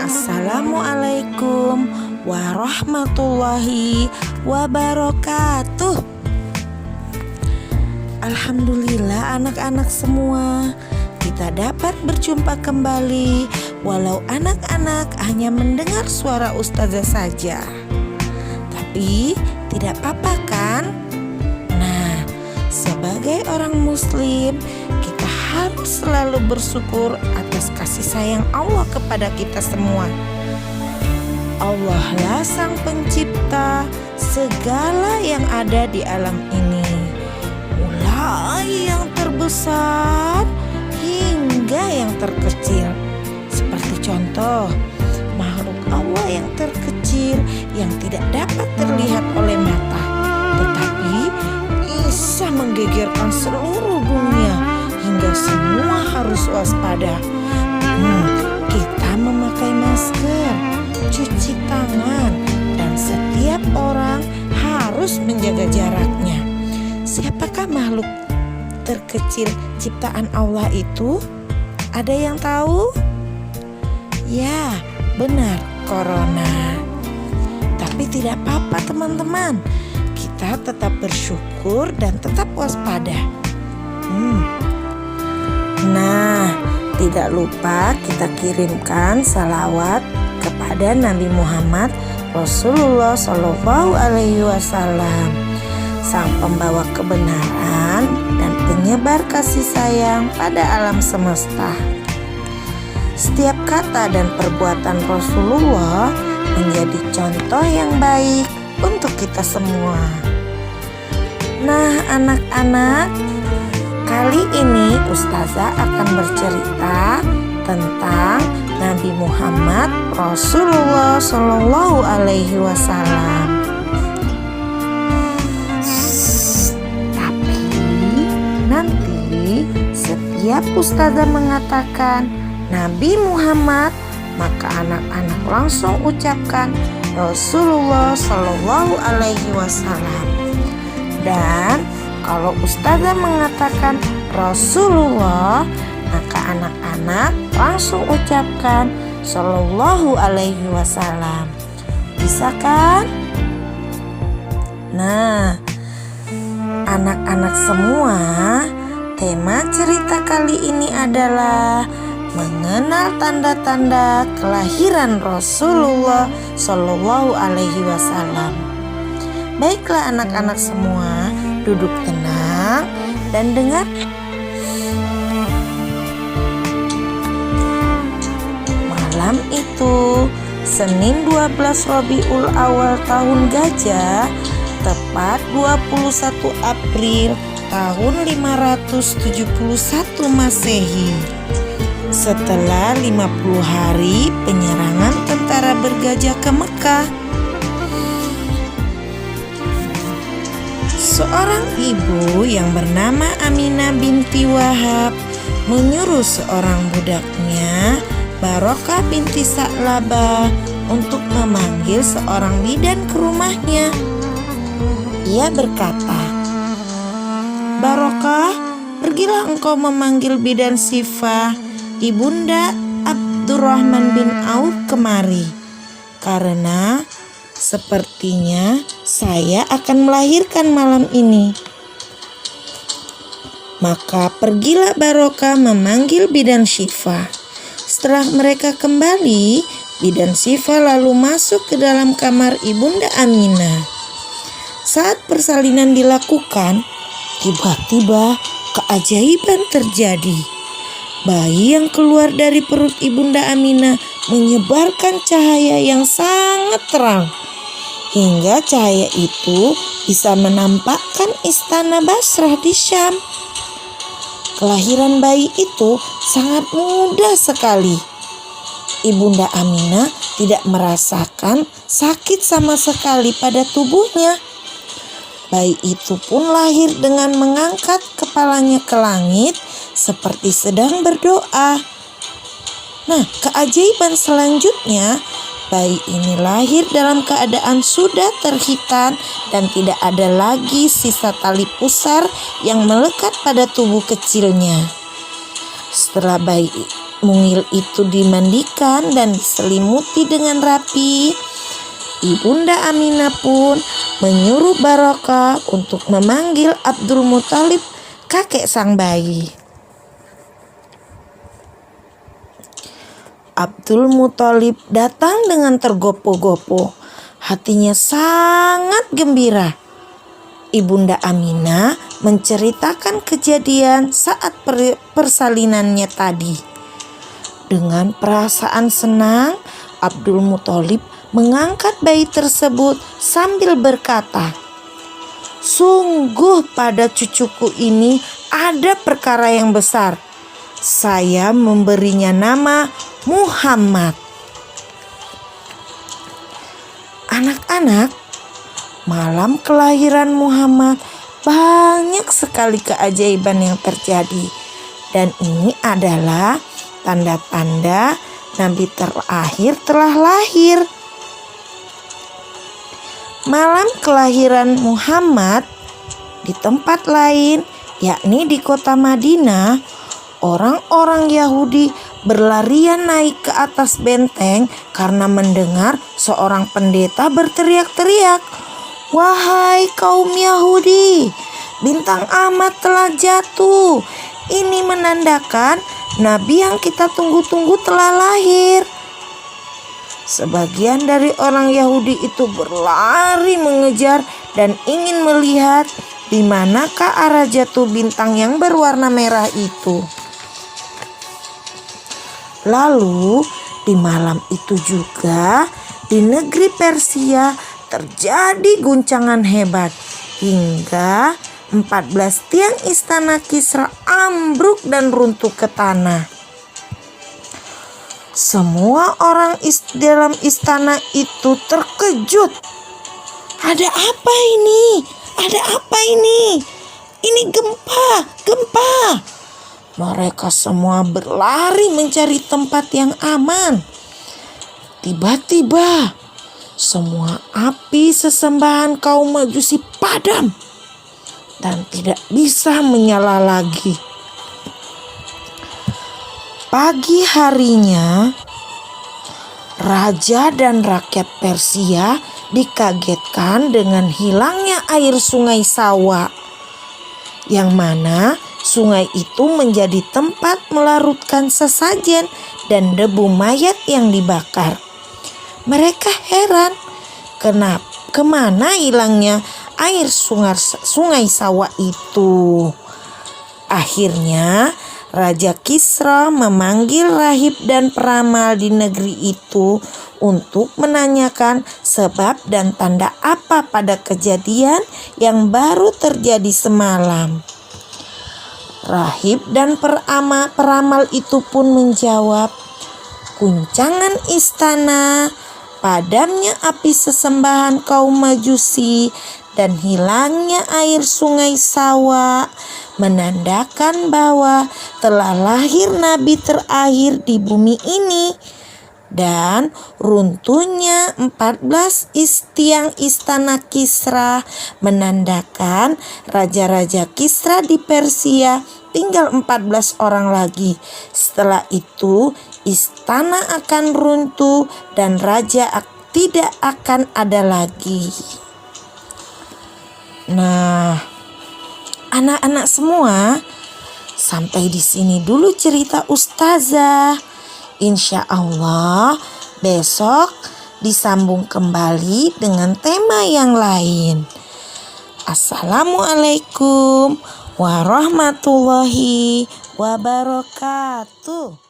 Assalamualaikum warahmatullahi wabarakatuh. Alhamdulillah anak-anak semua, kita dapat berjumpa kembali walau anak-anak hanya mendengar suara ustazah saja. Tapi tidak apa-apa kan? Nah, sebagai orang muslim, kita harus selalu bersyukur atas kasih sayang Allah kepada kita semua. Allah lah sang pencipta segala yang ada di alam ini, mulai yang terbesar hingga yang terkecil. Seperti contoh, makhluk Allah yang terkecil yang tidak dapat terlihat oleh mata, tetapi bisa menggegerkan seluruh dunia hingga semua harus waspada. Kita memakai masker, cuci tangan, dan setiap orang harus menjaga jaraknya. Siapakah makhluk terkecil ciptaan Allah itu? Ada yang tahu? Ya, benar, corona. Tapi tidak apa-apa teman-teman, kita tetap bersyukur dan tetap waspada. Nah, tidak lupa kita kirimkan salawat kepada Nabi Muhammad Rasulullah Shallallahu Alaihi Wasallam, sang pembawa kebenaran dan penyebar kasih sayang pada alam semesta. Setiap kata dan perbuatan Rasulullah menjadi contoh yang baik untuk kita semua. Nah, anak-anak, kali ini ustazah akan bercerita tentang Nabi Muhammad Rasulullah Shallallahu Alaihi Wasallam. Tapi nanti setiap ustazah mengatakan Nabi Muhammad, maka anak-anak langsung ucapkan Rasulullah Shallallahu Alaihi Wasallam. Dan kalau ustazah mengatakan Rasulullah, maka anak-anak langsung ucapkan Shallallahu Alaihi Wasallam. Bisa kan? Nah, anak-anak semua, tema cerita kali ini adalah mengenal tanda-tanda kelahiran Rasulullah Shallallahu Alaihi Wasallam. Baiklah anak-anak semua, duduk tenang dan dengar. Malam itu, Senin 12 Rabiul Awal tahun Gajah, tepat 21 April tahun 571 Masehi. Setelah 50 hari penyerangan tentara bergajah ke Mekah, seorang ibu yang bernama Aminah binti Wahab menyuruh seorang budaknya, Barokah binti Sa'labah, untuk memanggil seorang bidan ke rumahnya. Ia berkata, "Barokah, pergilah engkau memanggil bidan Sifah, ibunda Abdurrahman bin Auf kemari, karena sepertinya saya akan melahirkan malam ini." Maka pergilah Barokah memanggil bidan Sifah. Setelah mereka kembali, bidan Sifah lalu masuk ke dalam kamar ibunda Aminah. Saat persalinan dilakukan, tiba-tiba keajaiban terjadi. Bayi yang keluar dari perut ibunda Aminah menyebarkan cahaya yang sangat terang, hingga cahaya itu bisa menampakkan istana Basrah di Syam. Kelahiran bayi itu sangat mudah sekali. Ibunda Aminah tidak merasakan sakit sama sekali pada tubuhnya. Bayi itu pun lahir dengan mengangkat kepalanya ke langit seperti sedang berdoa. Nah, keajaiban selanjutnya, bayi ini lahir dalam keadaan sudah terhitan dan tidak ada lagi sisa tali pusar yang melekat pada tubuh kecilnya. Setelah bayi mungil itu dimandikan dan diselimuti dengan rapi, Ibunda Aminah pun menyuruh Barokah untuk memanggil Abdul Muthalib, kakek sang bayi. Abdul Muthalib datang dengan tergopoh-gopoh, hatinya sangat gembira. Ibunda Aminah menceritakan kejadian saat persalinannya tadi. Dengan perasaan senang, Abdul Muthalib mengangkat bayi tersebut sambil berkata, "Sungguh pada cucuku ini ada perkara yang besar. Saya memberinya nama Muhammad." Anak-anak, malam kelahiran Muhammad banyak sekali keajaiban yang terjadi. Dan ini adalah tanda-tanda Nabi terakhir telah lahir. Malam kelahiran Muhammad di tempat lain, yakni di kota Madinah, orang-orang Yahudi berlarian naik ke atas benteng karena mendengar seorang pendeta berteriak-teriak, "Wahai kaum Yahudi, bintang Ahmad telah jatuh. Ini menandakan Nabi yang kita tunggu-tunggu telah lahir." Sebagian dari orang Yahudi itu berlari mengejar dan ingin melihat di manakah arah jatuh bintang yang berwarna merah itu. Lalu di malam itu juga di negeri Persia terjadi guncangan hebat hingga 14 tiang istana Kisra ambruk dan runtuh ke tanah. Semua orang dalam istana itu terkejut. "Ada apa ini? Ada apa ini? Ini gempa." Mereka semua berlari mencari tempat yang aman. Tiba-tiba semua api sesembahan kaum Majusi padam dan tidak bisa menyala lagi. Pagi harinya, raja dan rakyat Persia dikagetkan dengan hilangnya air sungai Sawa, yang mana sungai itu menjadi tempat melarutkan sesajen dan debu mayat yang dibakar. Mereka heran, kemana hilangnya air sungai Sawa itu. Akhirnya Raja Kisra memanggil rahib dan peramal di negeri itu untuk menanyakan sebab dan tanda apa pada kejadian yang baru terjadi semalam. Rahib dan peramal itu pun menjawab, "Guncangan istana, padamnya api sesembahan kaum Majusi, dan hilangnya air sungai Sawa menandakan bahwa telah lahir Nabi terakhir di bumi ini. Dan runtuhnya 14 tiang istana Kisra menandakan raja-raja Kisra di Persia tinggal 14 orang lagi. Setelah itu istana akan runtuh dan raja tidak akan ada lagi." Nah, anak-anak semua, sampai di sini dulu cerita Ustazah. Insya Allah besok disambung kembali dengan tema yang lain. Assalamualaikum warahmatullahi wabarakatuh.